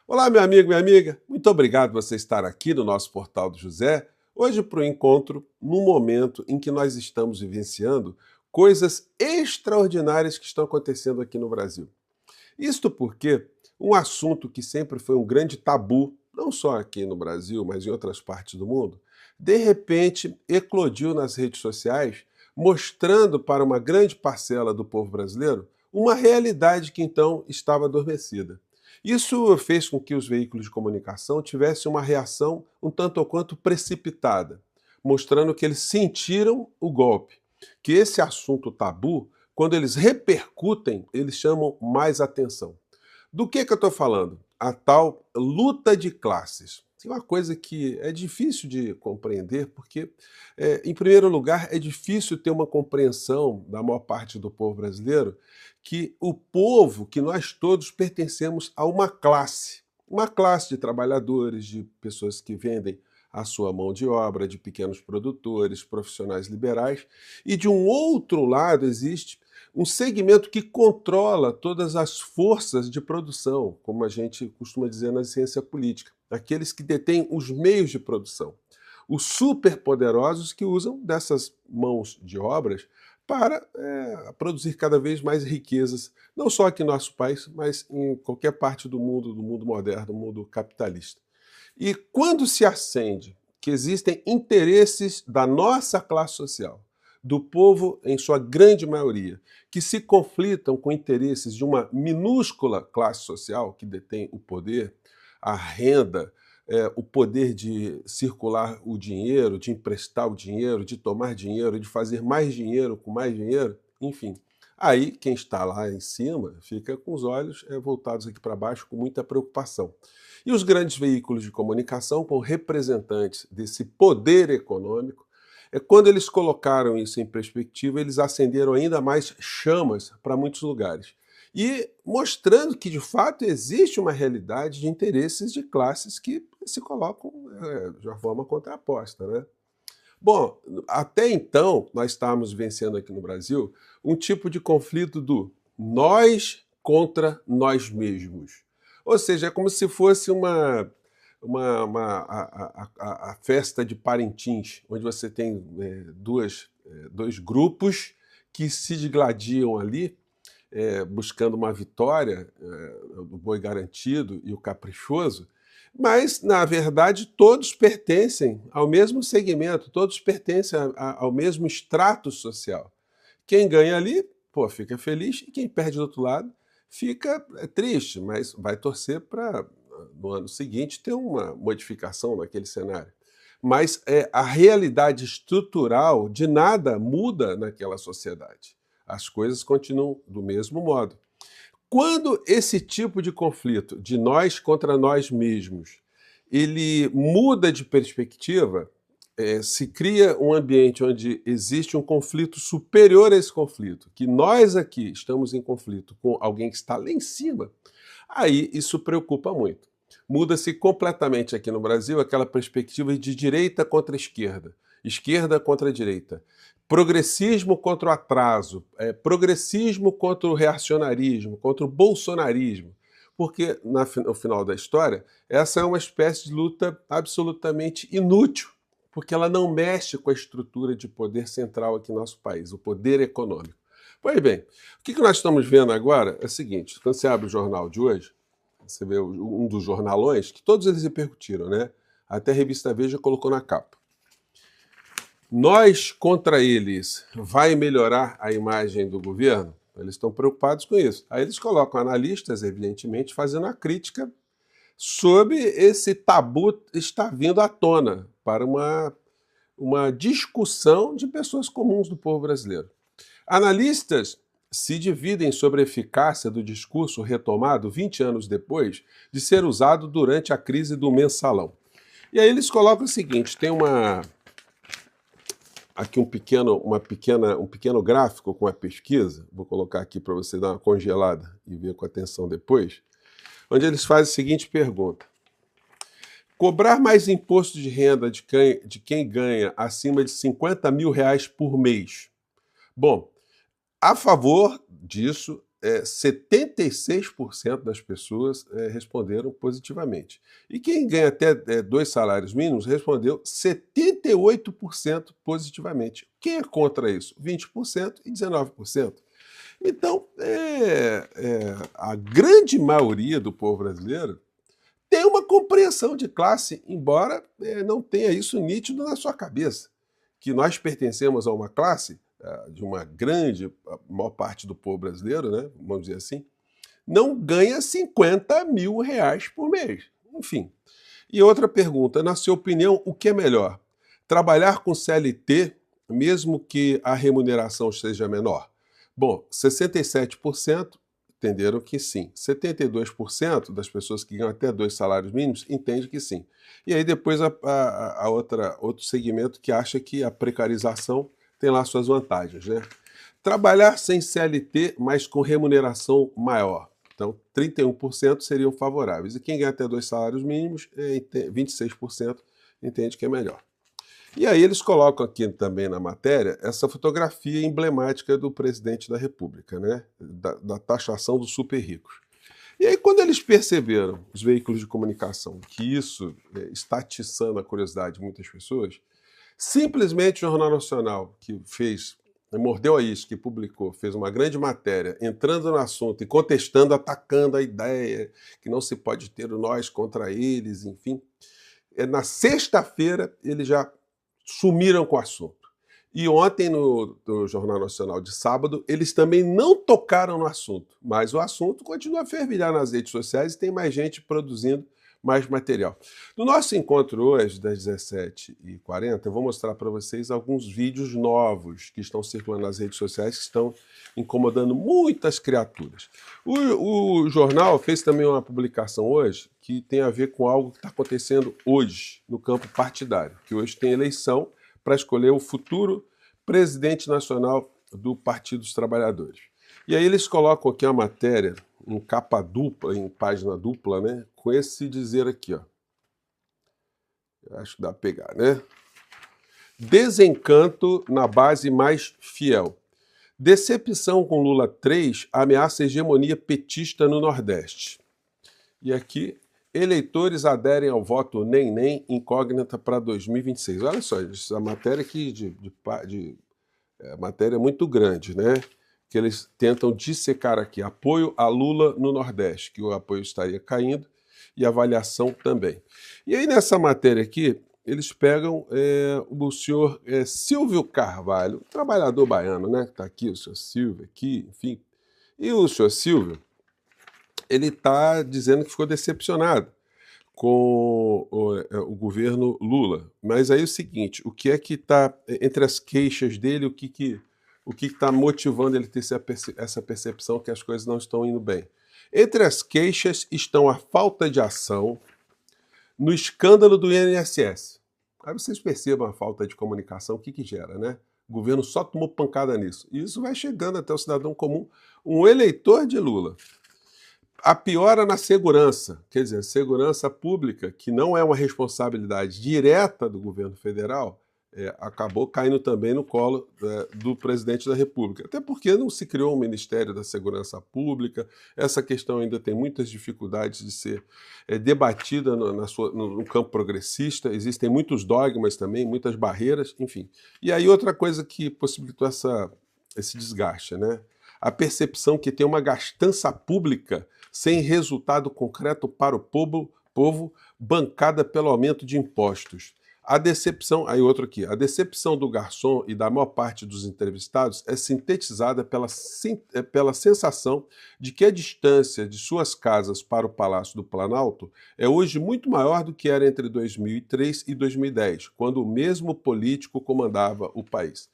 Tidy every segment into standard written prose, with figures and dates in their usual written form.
Olá, meu amigo, minha amiga. Muito obrigado por você estar aqui no nosso Portal do José, hoje para o encontro, num momento em que nós estamos vivenciando coisas extraordinárias que estão acontecendo aqui no Brasil. Isto porque um assunto que sempre foi um grande tabu, não só aqui no Brasil, mas em outras partes do mundo, de repente eclodiu nas redes sociais, mostrando para uma grande parcela do povo brasileiro uma realidade que então estava adormecida. Isso fez com que os veículos de comunicação tivessem uma reação um tanto ou quanto precipitada, mostrando que eles sentiram o golpe, que esse assunto tabu, quando eles repercutem, eles chamam mais atenção. Do que eu estou falando? A tal luta de classes. Tem uma coisa que é difícil de compreender, porque, em primeiro lugar, é difícil ter uma compreensão da maior parte do povo brasileiro que o povo, que nós todos pertencemos a uma classe de trabalhadores, de pessoas que vendem a sua mão de obra, de pequenos produtores, profissionais liberais, e de um outro lado existe um segmento que controla todas as forças de produção, como a gente costuma dizer na ciência política, aqueles que detêm os meios de produção. Os superpoderosos que usam dessas mãos de obras para produzir cada vez mais riquezas, não só aqui no nosso país, mas em qualquer parte do mundo moderno, do mundo capitalista. E quando se acende que existem interesses da nossa classe social, do povo em sua grande maioria, que se conflitam com interesses de uma minúscula classe social que detém o poder, a renda, o poder de circular o dinheiro, de emprestar o dinheiro, de tomar dinheiro, de fazer mais dinheiro com mais dinheiro, enfim. Aí quem está lá em cima fica com os olhos voltados aqui para baixo com muita preocupação. E os grandes veículos de comunicação, com representantes desse poder econômico, quando eles colocaram isso em perspectiva, eles acenderam ainda mais chamas para muitos lugares. E mostrando que, de fato, existe uma realidade de interesses de classes que se colocam de uma forma contraposta, né? Bom, até então, nós estávamos vencendo aqui no Brasil um tipo de conflito do nós contra nós mesmos. Ou seja, é como se fosse a festa de Parintins, onde você tem dois grupos que se digladiam ali, buscando uma vitória, o boi garantido e o caprichoso, mas, na verdade, todos pertencem ao mesmo segmento, todos pertencem ao mesmo extrato social. Quem ganha ali, pô, fica feliz, e quem perde do outro lado fica triste, mas vai torcer para, no ano seguinte, ter uma modificação naquele cenário. Mas a realidade estrutural de nada muda naquela sociedade. As coisas continuam do mesmo modo. Quando esse tipo de conflito, de nós contra nós mesmos, ele muda de perspectiva, se cria um ambiente onde existe um conflito superior a esse conflito, que nós aqui estamos em conflito com alguém que está lá em cima, aí isso preocupa muito. Muda-se completamente aqui no Brasil aquela perspectiva de direita contra esquerda, esquerda contra direita, progressismo contra o atraso, progressismo contra o reacionarismo, contra o bolsonarismo, porque no final da história, essa é uma espécie de luta absolutamente inútil, porque ela não mexe com a estrutura de poder central aqui no nosso país, o poder econômico. Pois bem, o que nós estamos vendo agora é o seguinte, quando você abre o jornal de hoje, você vê um dos jornalões, que todos eles repercutiram, né? Até a revista Veja colocou na capa. Nós contra eles, vai melhorar a imagem do governo? Eles estão preocupados com isso. Aí eles colocam analistas, evidentemente, fazendo a crítica sobre esse tabu estar vindo à tona para uma discussão de pessoas comuns do povo brasileiro. Analistas se dividem sobre a eficácia do discurso retomado 20 anos depois de ser usado durante a crise do mensalão. E aí eles colocam o seguinte, tem aqui um pequeno gráfico com a pesquisa, vou colocar aqui para você dar uma congelada e ver com atenção depois, onde eles fazem a seguinte pergunta. Cobrar mais imposto de renda de quem ganha acima de 50 mil reais por mês. Bom, a favor disso, 76% das pessoas responderam positivamente. E quem ganha até 2 salários mínimos respondeu 78% positivamente. Quem é contra isso? 20% e 19%. Então, a grande maioria do povo brasileiro tem uma compreensão de classe, embora não tenha isso nítido na sua cabeça. Que nós pertencemos a uma classe, de uma grande, a maior parte do povo brasileiro, né, vamos dizer assim, não ganha 50 mil reais por mês. Enfim. E outra pergunta, na sua opinião, o que é melhor? Trabalhar com CLT, mesmo que a remuneração seja menor? Bom, 67% entenderam que sim. 72% das pessoas que ganham até 2 salários mínimos entendem que sim. E aí depois outro segmento que acha que a precarização tem lá suas vantagens, né? Trabalhar sem CLT, mas com remuneração maior. Então, 31% seriam favoráveis. E quem ganha até 2 salários mínimos, 26% entende que é melhor. E aí eles colocam aqui também na matéria essa fotografia emblemática do presidente da República, né? Da taxação dos super ricos. E aí quando eles perceberam, os veículos de comunicação, que isso está atiçando a curiosidade de muitas pessoas, simplesmente o Jornal Nacional, que mordeu a isca, que publicou, fez uma grande matéria, entrando no assunto e contestando, atacando a ideia que não se pode ter o nós contra eles, enfim. Na sexta-feira, eles já sumiram com o assunto. E ontem, no Jornal Nacional de sábado, eles também não tocaram no assunto, mas o assunto continua a fervilhar nas redes sociais e tem mais gente produzindo mais material. No nosso encontro hoje, das 17h40, eu vou mostrar para vocês alguns vídeos novos que estão circulando nas redes sociais, que estão incomodando muitas criaturas. O jornal fez também uma publicação hoje que tem a ver com algo que está acontecendo hoje no campo partidário, que hoje tem eleição para escolher o futuro presidente nacional do Partido dos Trabalhadores. E aí eles colocam aqui a matéria em capa dupla, em página dupla, né? Com esse dizer aqui, ó. Acho que dá pra pegar, né? Desencanto na base mais fiel. Decepção com Lula 3 ameaça hegemonia petista no Nordeste. E aqui, eleitores aderem ao voto nem incógnita para 2026. Olha só, essa matéria aqui matéria muito grande, né? Que eles tentam dissecar aqui, apoio a Lula no Nordeste, que o apoio estaria caindo, e avaliação também. E aí nessa matéria aqui, eles pegam o senhor Silvio Carvalho, trabalhador baiano, né, que está aqui, o senhor Silvio aqui, enfim. E o senhor Silvio, ele está dizendo que ficou decepcionado com o governo Lula. Mas aí é o seguinte, o que é que está entre as queixas dele, o que está motivando ele a ter essa percepção que as coisas não estão indo bem? Entre as queixas estão a falta de ação no escândalo do INSS. Aí vocês percebam a falta de comunicação, o que gera, né? O governo só tomou pancada nisso. E isso vai chegando até o cidadão comum, um eleitor de Lula. A piora na segurança, quer dizer, segurança pública, que não é uma responsabilidade direta do governo federal, acabou caindo também no colo do presidente da República. Até porque não se criou um Ministério da Segurança Pública, essa questão ainda tem muitas dificuldades de ser debatida no campo progressista, existem muitos dogmas também, muitas barreiras, enfim. E aí outra coisa que possibilitou esse desgaste, né? A percepção que tem uma gastança pública sem resultado concreto para o povo bancada pelo aumento de impostos. A decepção, aí outro aqui, a decepção do garçom e da maior parte dos entrevistados é sintetizada pela sensação de que a distância de suas casas para o Palácio do Planalto é hoje muito maior do que era entre 2003 e 2010, quando o mesmo político comandava o país.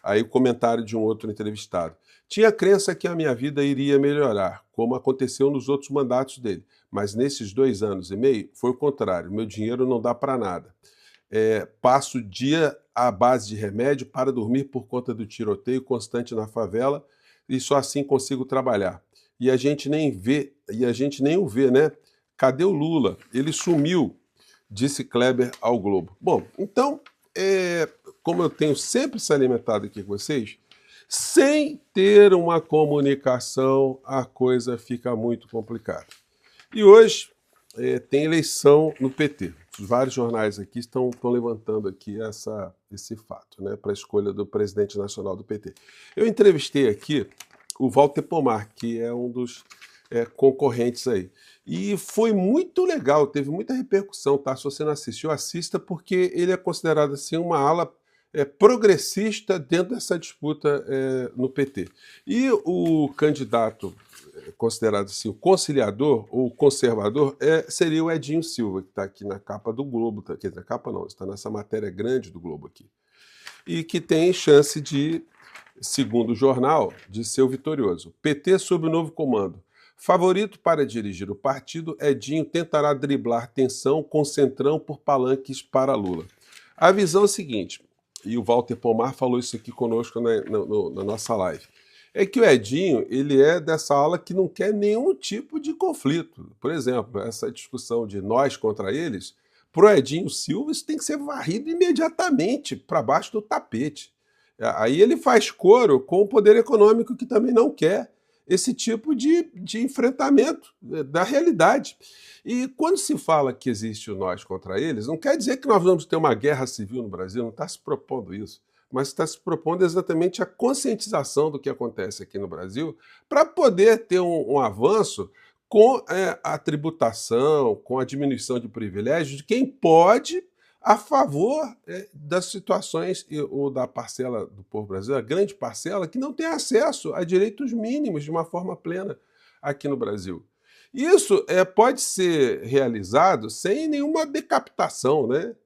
Aí o comentário de um outro entrevistado. Tinha crença que a minha vida iria melhorar, como aconteceu nos outros mandatos dele, mas nesses 2 anos e meio foi o contrário, meu dinheiro não dá para nada. Passo o dia à base de remédio para dormir por conta do tiroteio constante na favela e só assim consigo trabalhar. E a gente nem o vê, né? Cadê o Lula? Ele sumiu, disse Kleber ao Globo. Bom, então, como eu tenho sempre se alimentado aqui com vocês, Sem ter uma comunicação, a coisa fica muito complicada. E hoje tem eleição no PT. Vários jornais aqui estão levantando aqui esse fato, né, para a escolha do presidente nacional do PT. Eu entrevistei aqui o Walter Pomar, que é um dos concorrentes aí. E foi muito legal, teve muita repercussão, tá? Se você não assistiu, assista, porque ele é considerado assim uma ala progressista dentro dessa disputa no PT. E o candidato considerado assim, o conciliador ou conservador seria o Edinho Silva, que está aqui na capa do Globo, quer dizer, na capa não, está nessa matéria grande do Globo aqui, e que tem chance de, segundo o jornal, de ser o vitorioso. PT sob o novo comando. Favorito para dirigir o partido, Edinho tentará driblar tensão com Centrão por palanques para Lula. A visão é a seguinte, e o Walter Pomar falou isso aqui conosco na nossa live, é que o Edinho, ele é dessa ala que não quer nenhum tipo de conflito. Por exemplo, essa discussão de nós contra eles, para o Edinho Silva, isso tem que ser varrido imediatamente para baixo do tapete. Aí ele faz coro com o poder econômico, que também não quer esse tipo de enfrentamento da realidade. E quando se fala que existe o nós contra eles, não quer dizer que nós vamos ter uma guerra civil no Brasil, não está se propondo isso, mas está se propondo exatamente a conscientização do que acontece aqui no Brasil para poder ter um avanço com a tributação, com a diminuição de privilégios de quem pode a favor das situações ou da parcela do povo brasileiro, a grande parcela, que não tem acesso a direitos mínimos de uma forma plena aqui no Brasil. Isso pode ser realizado sem nenhuma decapitação, né?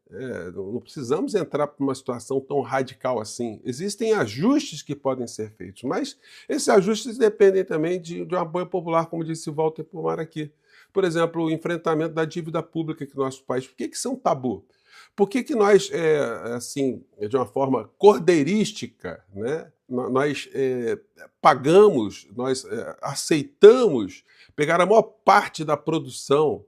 Não precisamos entrar para uma situação tão radical assim. Existem ajustes que podem ser feitos, mas esses ajustes dependem também de um apoio popular, como disse o Walter Pomar aqui. Por exemplo, o enfrentamento da dívida pública que no nosso país. Por que isso é um tabu? Por que nós, assim, de uma forma cordeirística, né, nós pagamos, nós aceitamos pegar a maior parte da produção,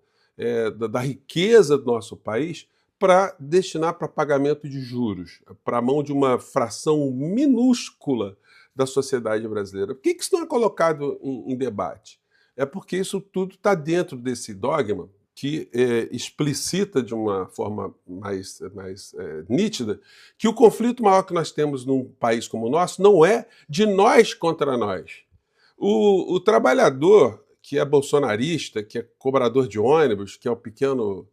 da riqueza do nosso país, para destinar para pagamento de juros, para a mão de uma fração minúscula da sociedade brasileira? Por que isso não é colocado em debate? É porque isso tudo está dentro desse dogma que explicita de uma forma mais nítida que o conflito maior que nós temos num país como o nosso não é de nós contra nós. O trabalhador que é bolsonarista, que é cobrador de ônibus, que é o pequeno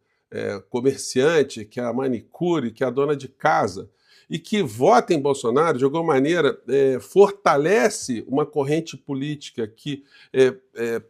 comerciante, que é a manicure, que é a dona de casa, e que vota em Bolsonaro, de alguma maneira, fortalece uma corrente política que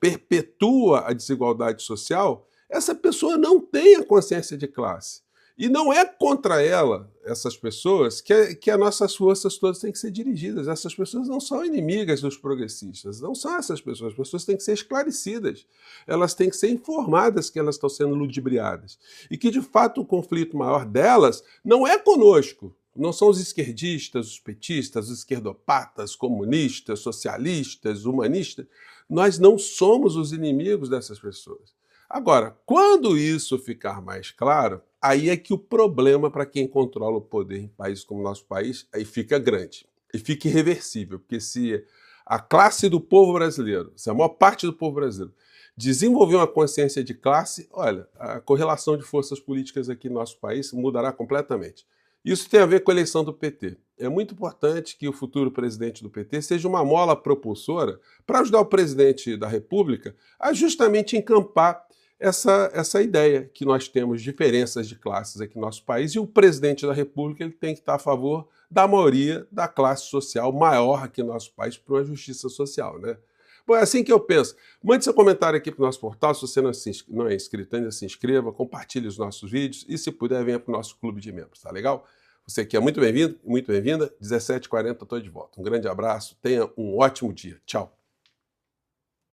perpetua a desigualdade social, essa pessoa não tem a consciência de classe. E não é contra ela, essas pessoas, que as nossas forças todas têm que ser dirigidas. Essas pessoas não são inimigas dos progressistas, não são essas pessoas. As pessoas têm que ser esclarecidas, elas têm que ser informadas que elas estão sendo ludibriadas. E que, de fato, o conflito maior delas não é conosco, não são os esquerdistas, os petistas, os esquerdopatas, comunistas, socialistas, humanistas. Nós não somos os inimigos dessas pessoas. Agora, quando isso ficar mais claro, aí é que o problema para quem controla o poder em países como o nosso país, aí fica grande e fica irreversível, porque se a classe do povo brasileiro, se a maior parte do povo brasileiro desenvolver uma consciência de classe, olha, a correlação de forças políticas aqui no nosso país mudará completamente. Isso tem a ver com a eleição do PT. É muito importante que o futuro presidente do PT seja uma mola propulsora para ajudar o presidente da República a justamente encampar essa ideia que nós temos diferenças de classes aqui no nosso país e o presidente da República ele tem que estar a favor da maioria da classe social maior aqui no nosso país para uma justiça social, né? Bom, é assim que eu penso. Mande seu comentário aqui para o nosso portal. Se você não é inscrito ainda, se inscreva, compartilhe os nossos vídeos e, se puder, venha para o nosso clube de membros, tá legal? Você aqui é muito bem-vindo, muito bem-vinda. 17h40 estou de volta. Um grande abraço, tenha um ótimo dia. Tchau.